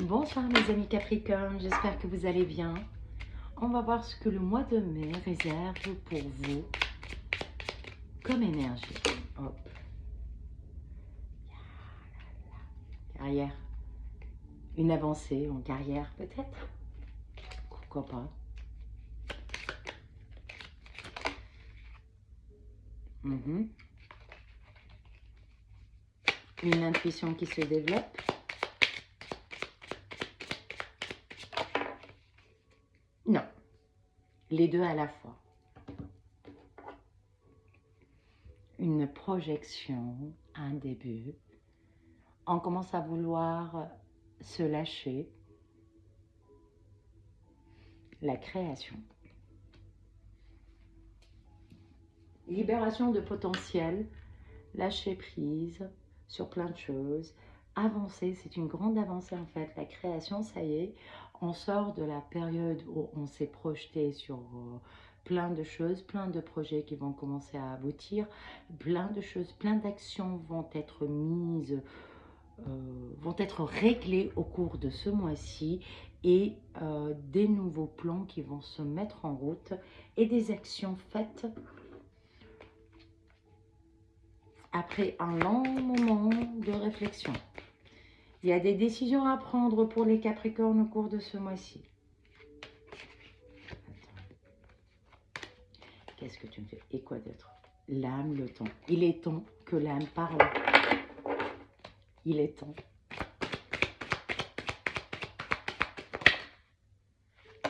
Bonsoir mes amis Capricorne, j'espère que vous allez bien. On va voir ce que le mois de mai réserve pour vous comme énergie. Hop. Carrière. Une avancée en carrière peut-être. Pourquoi pas. Une intuition qui se développe. Non. Les deux à la fois. Une projection, un début. On commence à vouloir se lâcher. La création. Libération de potentiel, lâcher prise sur plein de choses, avancer, c'est une grande avancée en fait. La création, ça y est, on sort de la période où on s'est projeté sur plein de choses, plein de projets qui vont commencer à aboutir, plein de choses, plein d'actions vont être mises, vont être réglées au cours de ce mois-ci et des nouveaux plans qui vont se mettre en route et des actions faites après un long moment de réflexion. Il y a des décisions à prendre pour les Capricornes au cours de ce mois-ci. Qu'est-ce que tu me fais? Et quoi d'autre? L'âme, le temps. Il est temps que l'âme parle. Il est temps.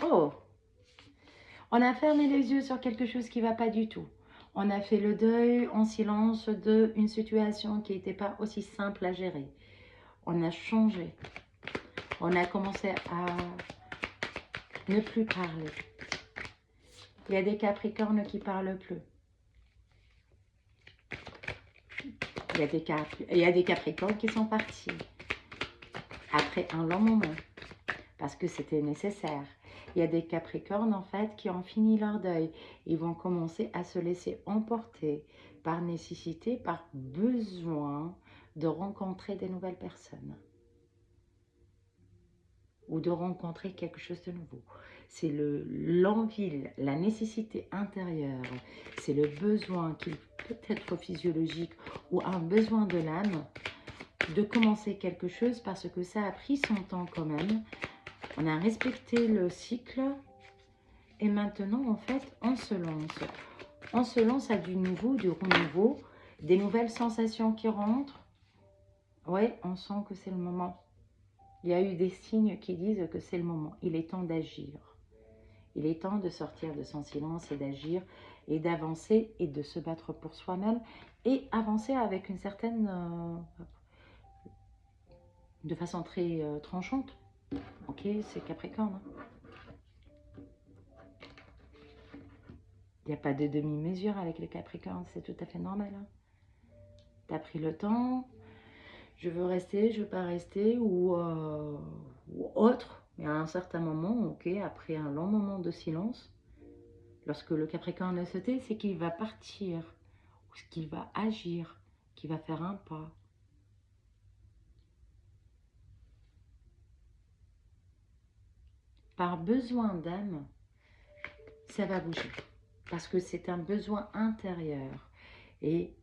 Oh! On a fermé les yeux sur quelque chose qui ne va pas du tout. On a fait le deuil en silence d'une situation qui n'était pas aussi simple à gérer. On a changé. On a commencé à ne plus parler. Il y a des Capricornes qui ne parlent plus. Il y a des Capricornes qui sont partis après un long moment parce que c'était nécessaire. Il y a des Capricornes en fait qui ont fini leur deuil. Ils vont commencer à se laisser emporter par nécessité, par besoin de rencontrer des nouvelles personnes ou de rencontrer quelque chose de nouveau. C'est l'envie, la nécessité intérieure, c'est le besoin qui peut être physiologique ou un besoin de l'âme de commencer quelque chose parce que ça a pris son temps quand même. On a respecté le cycle et maintenant en fait on se lance. On se lance à du nouveau, du renouveau, des nouvelles sensations qui rentrent. Ouais, on sent que c'est le moment. Il y a eu des signes qui disent que c'est le moment. Il est temps d'agir. Il est temps de sortir de son silence et d'agir et d'avancer et de se battre pour soi-même et avancer avec une certaine... de façon très tranchante. Ok, c'est Capricorne. Il n'y a pas de demi-mesure avec le Capricorne, c'est tout à fait normal. Hein. Tu as pris le temps, je veux rester, je ne veux pas rester, ou autre. Mais à un certain moment, ok, après un long moment de silence, lorsque le Capricorne se tait, c'est qu'il va partir, ou qu'il va agir, qu'il va faire un pas. Par besoin d'âme, ça va bouger. Parce que c'est un besoin intérieur. Et,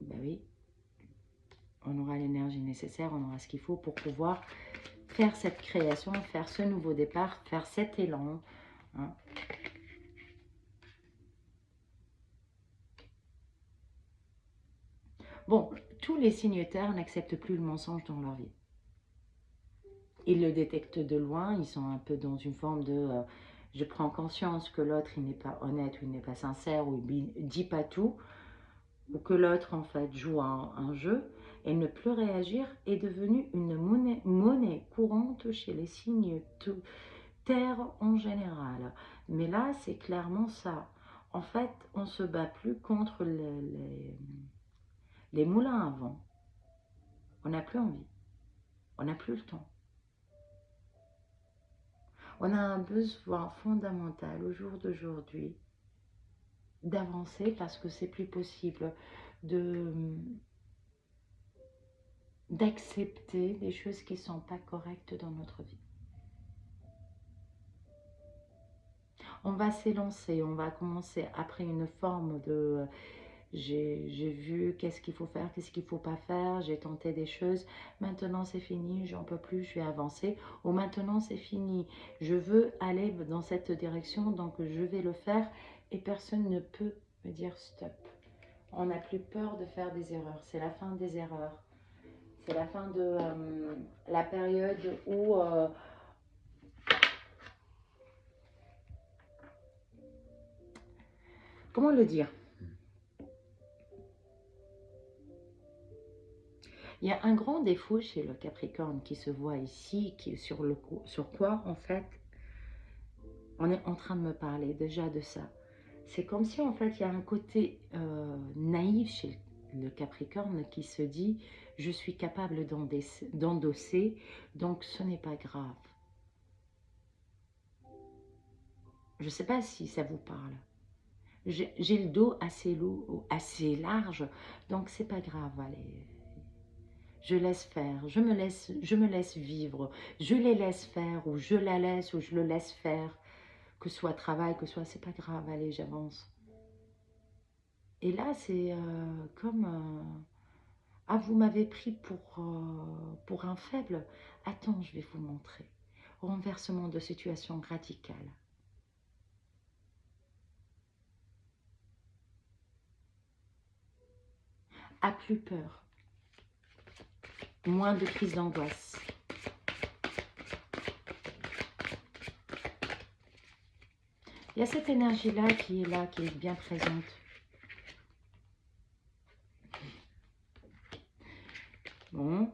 ben oui, on aura l'énergie nécessaire, on aura ce qu'il faut pour pouvoir faire cette création, faire ce nouveau départ, faire cet élan. Hein. Bon, tous les signataires n'acceptent plus le mensonge dans leur vie. Ils le détectent de loin, ils sont un peu dans une forme de je prends conscience que l'autre il n'est pas honnête ou il n'est pas sincère ou il ne dit pas tout, ou que l'autre en fait joue un jeu, et ne plus réagir est devenu une monnaie courante chez les signes terre en général. Mais là, c'est clairement ça. En fait, on ne se bat plus contre les moulins à vent. On n'a plus envie. On n'a plus le temps. On a un besoin fondamental au jour d'aujourd'hui d'avancer parce que c'est plus possible de d'accepter des choses qui ne sont pas correctes dans notre vie. On va s'élancer, on va commencer après une forme de j'ai vu qu'est-ce qu'il faut faire, qu'est-ce qu'il ne faut pas faire, j'ai tenté des choses, maintenant c'est fini, j'en peux plus, je vais avancer, ou maintenant c'est fini, je veux aller dans cette direction, donc je vais le faire et personne ne peut me dire stop. On n'a plus peur de faire des erreurs, c'est la fin des erreurs. C'est la fin de la période où comment le dire? Il y a un grand défaut chez le Capricorne qui se voit ici, sur quoi en fait on est en train de me parler déjà de ça. C'est comme si en fait il y a un côté naïf chez le Capricorne qui se dit je suis capable d'endosser, donc ce n'est pas grave. Je ne sais pas si ça vous parle. J'ai le dos assez lourd, assez large, donc c'est pas grave, allez. Je laisse faire, je me laisse vivre, je les laisse faire, ou je la laisse, ou je le laisse faire, que ce soit travail, que ce soit, c'est pas grave, allez, j'avance. Et là, c'est comme, ah, vous m'avez pris pour un faible, attends, je vais vous montrer. Renversement de situation radicale. A plus peur, moins de crise d'angoisse. Il y a cette énergie-là, qui est bien présente. Bon.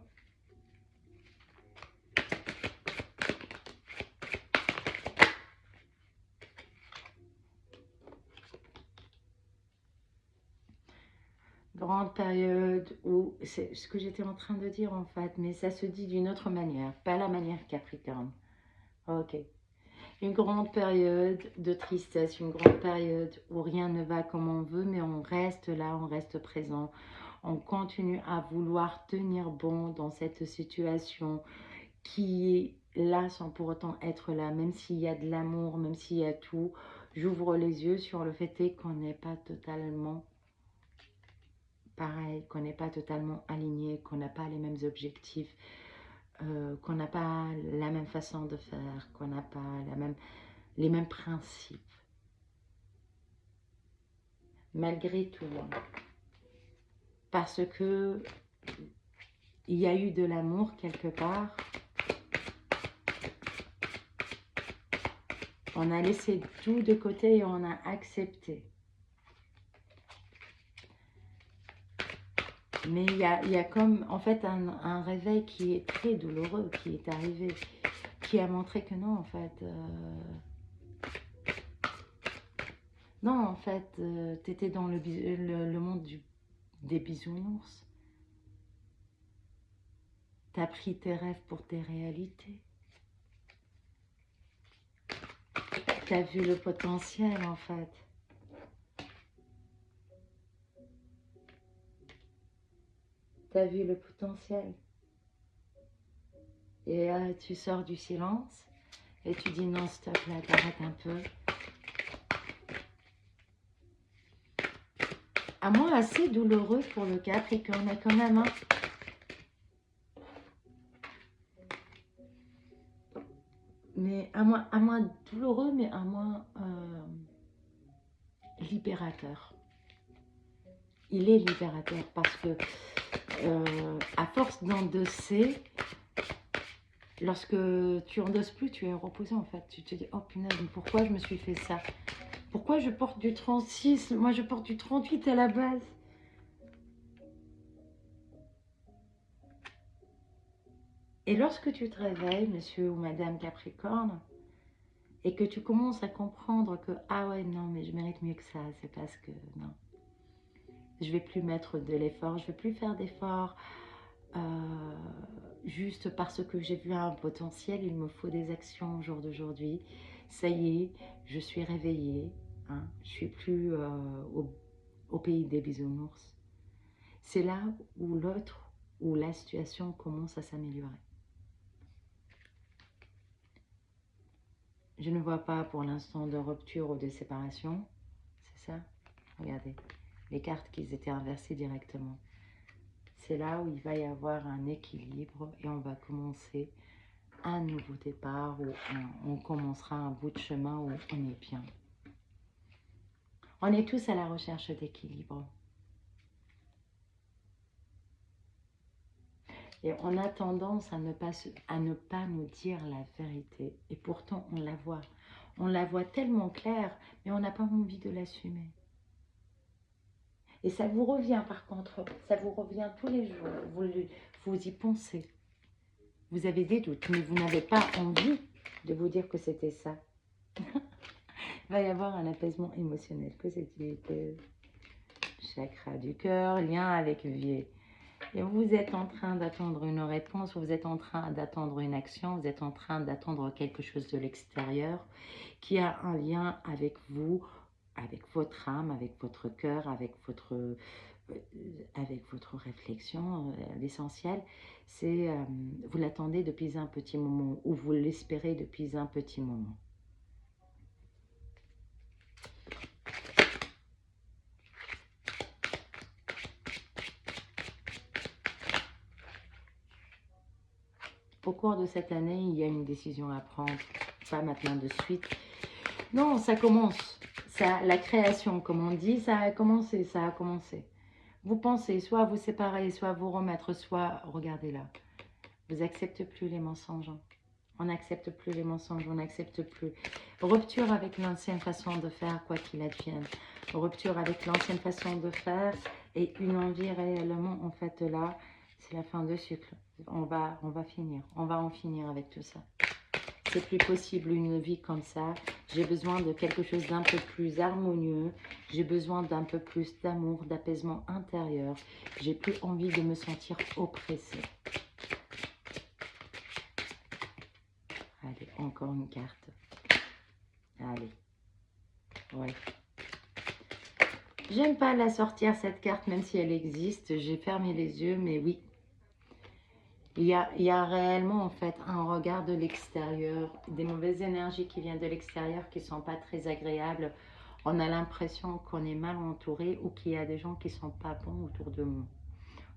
Grande période où, c'est ce que j'étais en train de dire en fait, mais ça se dit d'une autre manière, pas la manière Capricorne. Ok. Une grande période de tristesse, une grande période où rien ne va comme on veut, mais on reste là, on reste présent. On continue à vouloir tenir bon dans cette situation qui est là sans pour autant être là, même s'il y a de l'amour, même s'il y a tout. J'ouvre les yeux sur le fait qu'on n'est pas totalement pareil, qu'on n'est pas totalement aligné, qu'on n'a pas les mêmes objectifs, qu'on n'a pas la même façon de faire, qu'on n'a pas les mêmes principes. Malgré tout, hein, parce que il y a eu de l'amour quelque part, on a laissé tout de côté et on a accepté. Mais il y a comme, en fait, un réveil qui est très douloureux, qui est arrivé, qui a montré que non, en fait, non, en fait, tu étais dans le monde des bisounours. Tu as pris tes rêves pour tes réalités. Tu as vu le potentiel, en fait. Tu as vu le potentiel. Et tu sors du silence et tu dis non, stop, là, t'arrêtes un peu. À moins assez douloureux pour le Capricorne, mais quand même, hein. Mais à moins douloureux, mais à moins libérateur. Il est libérateur parce que à force d'endosser, lorsque tu endosses plus, tu es reposé en fait. Tu te dis, oh punaise, mais pourquoi je me suis fait ça? Pourquoi je porte du 36? Moi, je porte du 38 à la base. Et lorsque tu te réveilles, monsieur ou madame Capricorne, et que tu commences à comprendre que, ah ouais, non, mais je mérite mieux que ça, c'est parce que, non. Je vais plus mettre de l'effort, je vais plus faire d'efforts juste parce que j'ai vu un potentiel, il me faut des actions au jour d'aujourd'hui. Ça y est, je suis réveillée, hein, je suis plus au pays des bisounours. C'est là où l'autre où la situation commence à s'améliorer. Je ne vois pas pour l'instant de rupture ou de séparation. C'est ça? Regardez, les cartes qui étaient inversées directement. C'est là où il va y avoir un équilibre et on va commencer un nouveau départ où on commencera un bout de chemin où on est bien. On est tous à la recherche d'équilibre. Et on a tendance à ne pas nous dire la vérité. Et pourtant, on la voit. On la voit tellement claire, mais on n'a pas envie de l'assumer. Et ça vous revient par contre, ça vous revient tous les jours. Vous y pensez. Vous avez des doutes, mais vous n'avez pas envie de vous dire que c'était ça. Il va y avoir un apaisement émotionnel. Que c'est-il? Chakra du cœur, lien avec vie. Et vous êtes en train d'attendre une réponse, vous êtes en train d'attendre une action, vous êtes en train d'attendre quelque chose de l'extérieur qui a un lien avec vous, avec votre âme, avec votre cœur, avec votre réflexion. L'essentiel, c'est vous l'attendez depuis un petit moment ou vous l'espérez depuis un petit moment. Au cours de cette année, il y a une décision à prendre, pas maintenant de suite. Non, ça commence. Ça, la création, comme on dit, ça a commencé, ça a commencé. Vous pensez soit vous séparer, soit vous remettre, soit, regardez là, vous n'acceptez plus les mensonges. On n'accepte plus les mensonges, on n'accepte plus. Rupture avec l'ancienne façon de faire, quoi qu'il advienne. Rupture avec l'ancienne façon de faire et une envie réellement, en fait, là, c'est la fin de cycle. On va finir, on va en finir avec tout ça. C'est plus possible une vie comme ça. J'ai besoin de quelque chose d'un peu plus harmonieux. J'ai besoin d'un peu plus d'amour, d'apaisement intérieur. J'ai plus envie de me sentir oppressée. Allez, encore une carte. Allez. Ouais. J'aime pas la sortir cette carte, même si elle existe. J'ai fermé les yeux, mais oui. Il y a réellement en fait un regard de l'extérieur, des mauvaises énergies qui viennent de l'extérieur qui ne sont pas très agréables. On a l'impression qu'on est mal entouré ou qu'il y a des gens qui ne sont pas bons autour de nous.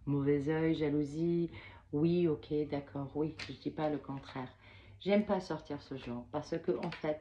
Mauvais œil, jalousie, oui, ok, d'accord, oui, je ne dis pas le contraire. J'aime pas sortir ce genre parce que en fait,